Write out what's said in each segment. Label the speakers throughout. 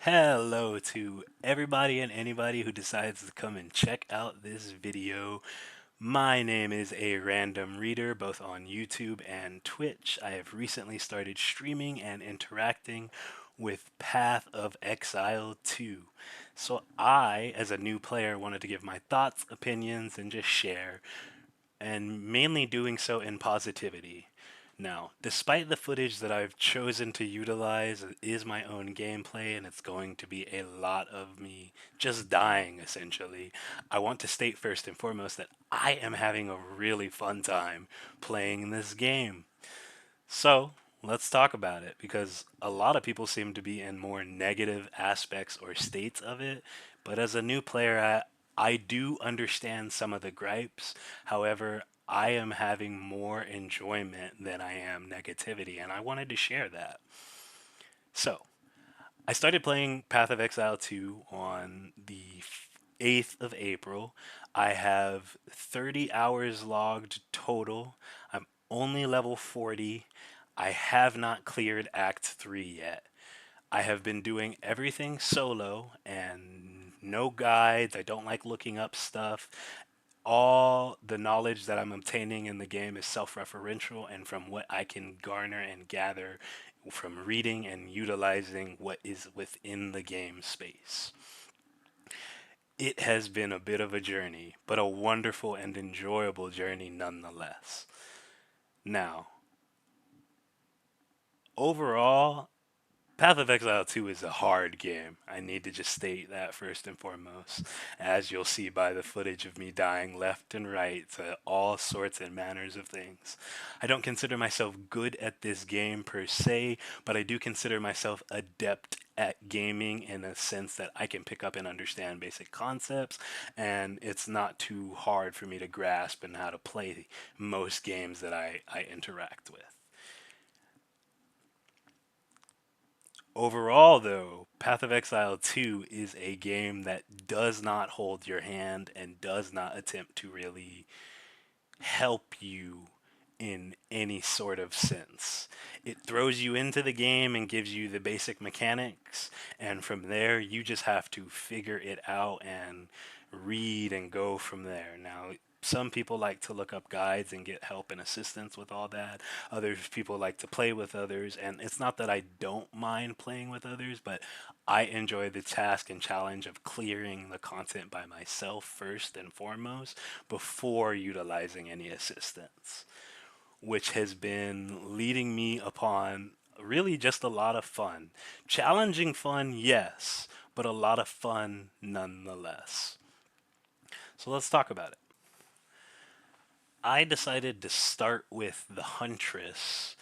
Speaker 1: Hello to everybody and anybody who decides to come and check out this video. My name is a random reader both on YouTube and Twitch. I have recently started streaming and interacting with Path of Exile 2. So I, as a new player, wanted to give my thoughts, opinions, and just share, and mainly doing so in positivity. Now, despite the footage that I've chosen to utilize is my own gameplay and it's going to be a lot of me just dying essentially, I want to state first and foremost that I am having a really fun time playing this game. So, let's talk about it because a lot of people seem to be in more negative aspects or states of it, but as a new player, I do understand some of the gripes. However, I am having more enjoyment than I am negativity, and I wanted to share that. So, I started playing Path of Exile 2 on the 8th of April. I have 30 hours logged total. I'm only level 40. I have not cleared Act 3 yet. I have been doing everything solo and no guides. I don't like looking up stuff. All the knowledge that I'm obtaining in the game is self-referential and from what I can garner and gather from reading and utilizing what is within the game space. It has been a bit of a journey, but a wonderful and enjoyable journey nonetheless. Now, overall, Path of Exile 2 is a hard game. I need to just state that first and foremost, as you'll see by the footage of me dying left and right to all sorts and manners of things. I don't consider myself good at this game per se, but I do consider myself adept at gaming in a sense that I can pick up and understand basic concepts, and it's not too hard for me to grasp and how to play most games that I interact with. Overall, though, Path of Exile 2 is a game that does not hold your hand and does not attempt to really help you in any sort of sense. It throws you into the game and gives you the basic mechanics, and from there, you just have to figure it out and read and go from there. Now, some people like to look up guides and get help and assistance with all that. Others people like to play with others, and it's not that I don't mind playing with others, but I enjoy the task and challenge of clearing the content by myself first and foremost before utilizing any assistance, which has been leading me upon really just a lot of fun. Challenging fun, yes, but a lot of fun nonetheless. So let's talk about it. I decided to start with the Huntress,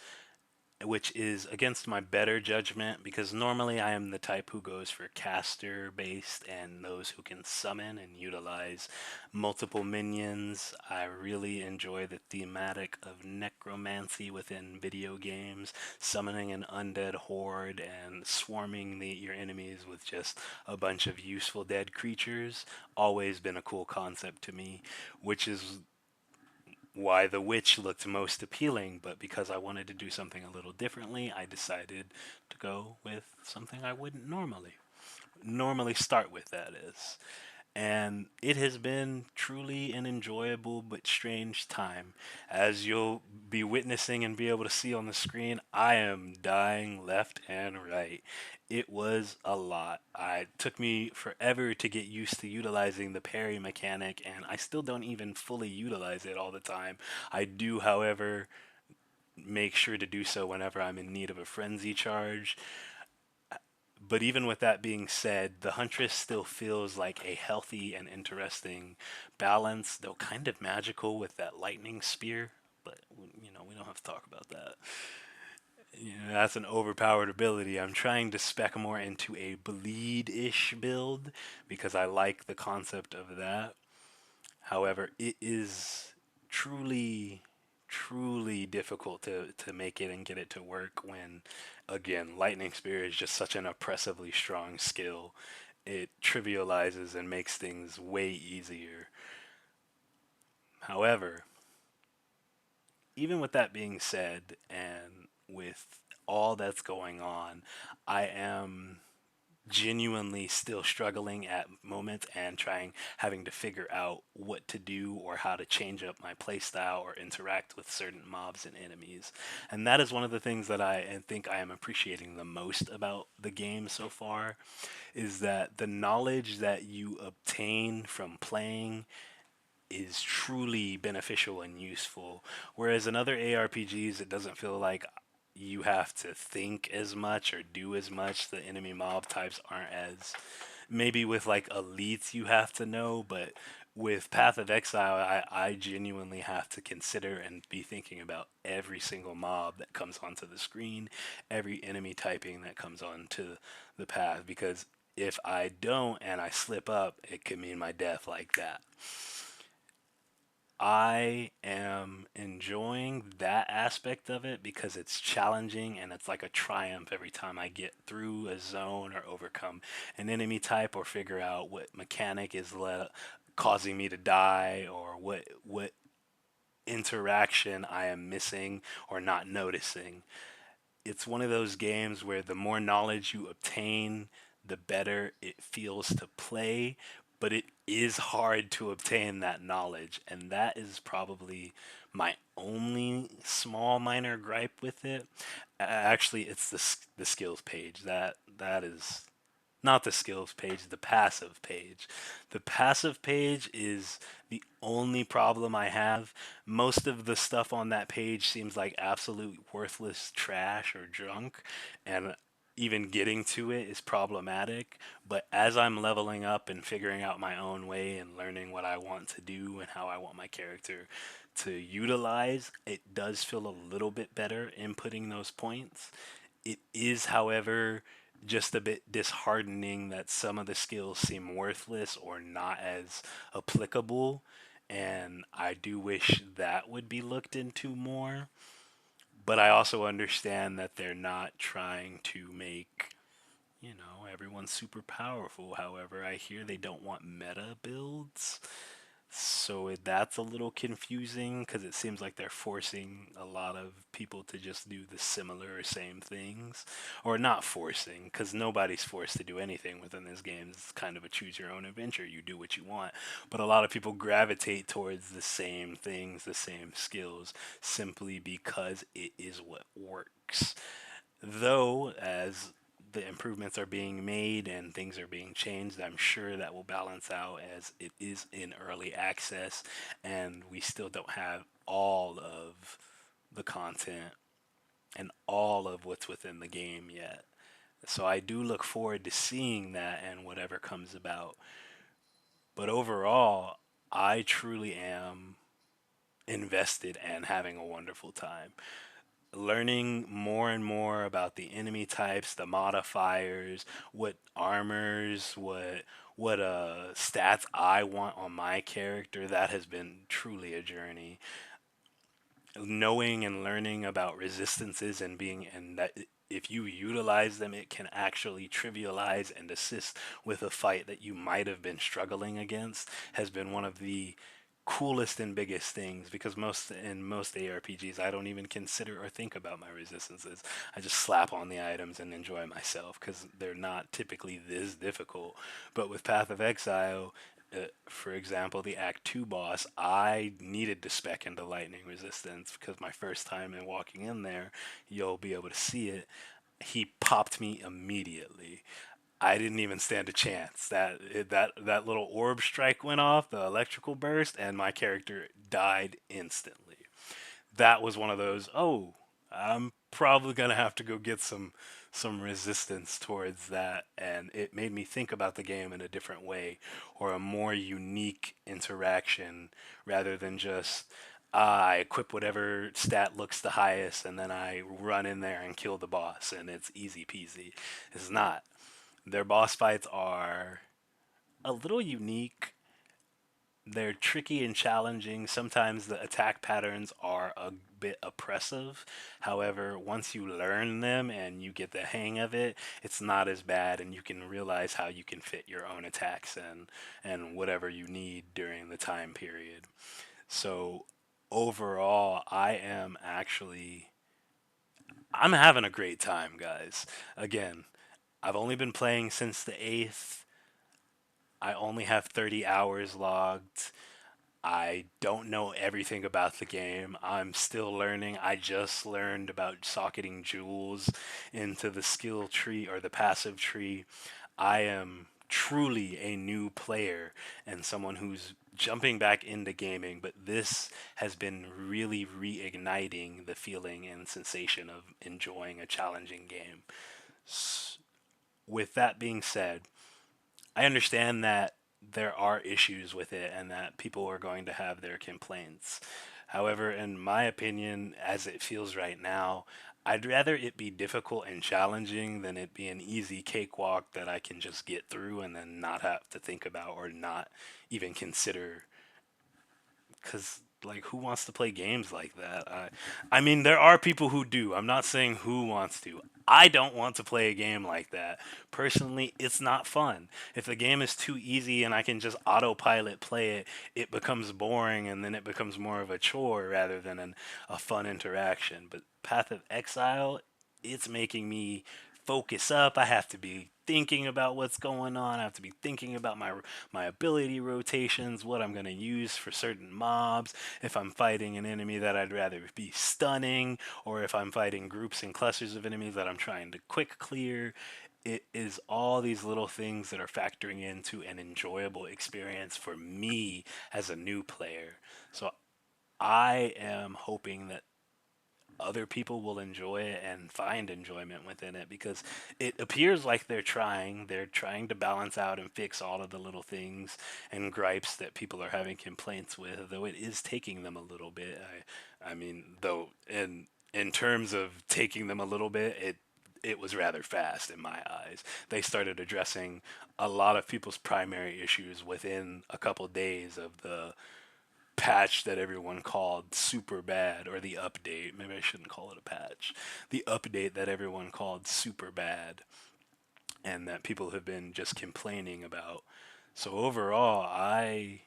Speaker 1: which is against my better judgment because normally I am the type who goes for caster based and those who can summon and utilize multiple minions. I really enjoy the thematic of necromancy within video games, summoning an undead horde and swarming your enemies with just a bunch of useful dead creatures. Always been a cool concept to me, which is why the witch looked most appealing, but because I wanted to do something a little differently, I decided to go with something I wouldn't normally start with, that is. And it has been truly an enjoyable but strange time. As you'll be witnessing and be able to see on the screen, I am dying left and right. It was a lot. It took me forever to get used to utilizing the parry mechanic, and I still don't even fully utilize it all the time. I do, however, make sure to do so whenever I'm in need of a frenzy charge. But even with that being said, the Huntress still feels like a healthy and interesting balance, though kind of magical with that lightning spear. But we don't have to talk about that. That's an overpowered ability. I'm trying to spec more into a bleed-ish build because I like the concept of that. However, it is truly, truly difficult to make it and get it to work when, again, Lightning Spear is just such an oppressively strong skill. It trivializes and makes things way easier. However, even with that being said, and with all that's going on, I am genuinely still struggling at moments and trying having to figure out what to do or how to change up my playstyle or interact with certain mobs and enemies. And that is one of the things that I think I am appreciating the most about the game so far, is that the knowledge that you obtain from playing is truly beneficial and useful. Whereas in other ARPGs, it doesn't feel like you have to think as much or do as much. The enemy mob types aren't as, maybe with like elites you have to know, but with Path of Exile, I genuinely have to consider and be thinking about every single mob that comes onto the screen, every enemy typing that comes onto the path, because if I don't and I slip up, it could mean my death like that. I am enjoying that aspect of it because it's challenging and it's like a triumph every time I get through a zone or overcome an enemy type or figure out what mechanic is causing me to die, or what interaction I am missing or not noticing. It's one of those games where the more knowledge you obtain, the better it feels to play, but it is hard to obtain that knowledge, and that is probably my only small minor gripe with it. Actually, it's the skills page that is not the skills page, the passive page. The passive page is the only problem I have. Most of the stuff on that page seems like absolute worthless trash or junk, and even getting to it is problematic. But as I'm leveling up and figuring out my own way and learning what I want to do and how I want my character to utilize, it does feel a little bit better inputting those points. It is, however, just a bit disheartening that some of the skills seem worthless or not as applicable. And I do wish that would be looked into more. But I also understand that they're not trying to make, everyone super powerful. However, I hear they don't want meta builds. So that's a little confusing because it seems like they're forcing a lot of people to just do the similar or same things. Or not forcing, because nobody's forced to do anything within this game. It's kind of a choose your own adventure. You do what you want. But a lot of people gravitate towards the same things, the same skills, simply because it is what works. Though, as the improvements are being made and things are being changed, I'm sure that will balance out as it is in early access and we still don't have all of the content and all of what's within the game yet. So I do look forward to seeing that and whatever comes about. But overall, I truly am invested and having a wonderful time learning more and more about the enemy types, the modifiers, what armors, what stats I want on my character. That has been truly a journey. Knowing and learning about resistances and being and that if you utilize them, it can actually trivialize and assist with a fight that you might have been struggling against has been one of the coolest and biggest things because most ARPGs I don't even consider or think about my resistances. I just slap on the items and enjoy myself because they're not typically this difficult. But with Path of Exile, for example, the Act 2 boss, I needed to spec into lightning resistance because my first time in walking in there, you'll be able to see it. He popped me immediately. I didn't even stand a chance. That little orb strike went off, the electrical burst, and my character died instantly. That was one of those, oh, I'm probably gonna have to go get some resistance towards that, and it made me think about the game in a different way or a more unique interaction rather than just I equip whatever stat looks the highest and then I run in there and kill the boss and it's easy peasy. It's not. Their boss fights are a little unique. They're tricky and challenging. Sometimes the attack patterns are a bit oppressive. However, once you learn them and you get the hang of it, it's not as bad and you can realize how you can fit your own attacks and whatever you need during the time period. So, overall, I'm having a great time, guys. Again, I've only been playing since the 8th. I only have 30 hours logged. I don't know everything about the game. I'm still learning. I just learned about socketing jewels into the skill tree or the passive tree. I am truly a new player and someone who's jumping back into gaming, but this has been really reigniting the feeling and sensation of enjoying a challenging game. With that being said, I understand that there are issues with it and that people are going to have their complaints. However, in my opinion, as it feels right now, I'd rather it be difficult and challenging than it be an easy cakewalk that I can just get through and then not have to think about or not even consider. Because, like, who wants to play games like that? I mean, there are people who do. I'm not saying who wants to. I don't want to play a game like that. Personally, it's not fun. If the game is too easy and I can just autopilot play it, it becomes boring and then it becomes more of a chore rather than a fun interaction. But Path of Exile, it's making me focus up. I have to be thinking about what's going on. I have to be thinking about my ability rotations, what I'm going to use for certain mobs, if I'm fighting an enemy that I'd rather be stunning, or if I'm fighting groups and clusters of enemies that I'm trying to quick clear. It is all these little things that are factoring into an enjoyable experience for me as a new player. So I am hoping that other people will enjoy it and find enjoyment within it because it appears like they're trying to balance out and fix all of the little things and gripes that people are having complaints with, though it is taking them a little bit. I mean, though in terms of taking them a little bit, it was rather fast in my eyes. They started addressing a lot of people's primary issues within a couple days of the patch that everyone called super bad, or the update. Maybe I shouldn't call it a patch. The update that everyone called super bad, and that people have been just complaining about. So overall, I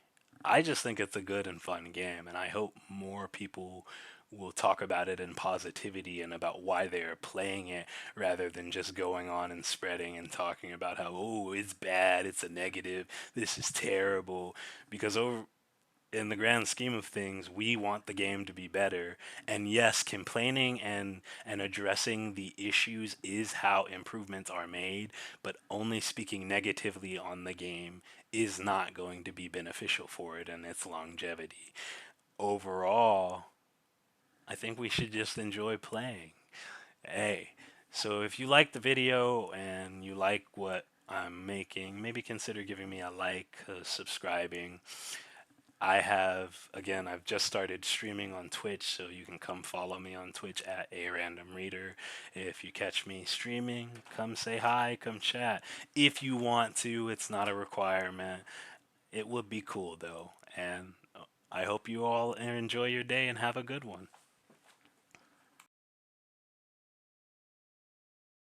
Speaker 1: just think it's a good and fun game, and I hope more people will talk about it in positivity and about why they are playing it rather than just going on and spreading and talking about how, oh, it's bad, it's a negative, this is terrible. Because over in the grand scheme of things, we want the game to be better. And yes, complaining and addressing the issues is how improvements are made, but only speaking negatively on the game is not going to be beneficial for it and its longevity. Overall, I think we should just enjoy playing. Hey, so if you like the video and you like what I'm making, maybe consider giving me a like, subscribing. I've just started streaming on Twitch, so you can come follow me on Twitch at a random reader. If you catch me streaming, come say hi, come chat. If you want to, it's not a requirement. It would be cool though. And I hope you all enjoy your day and have a good one.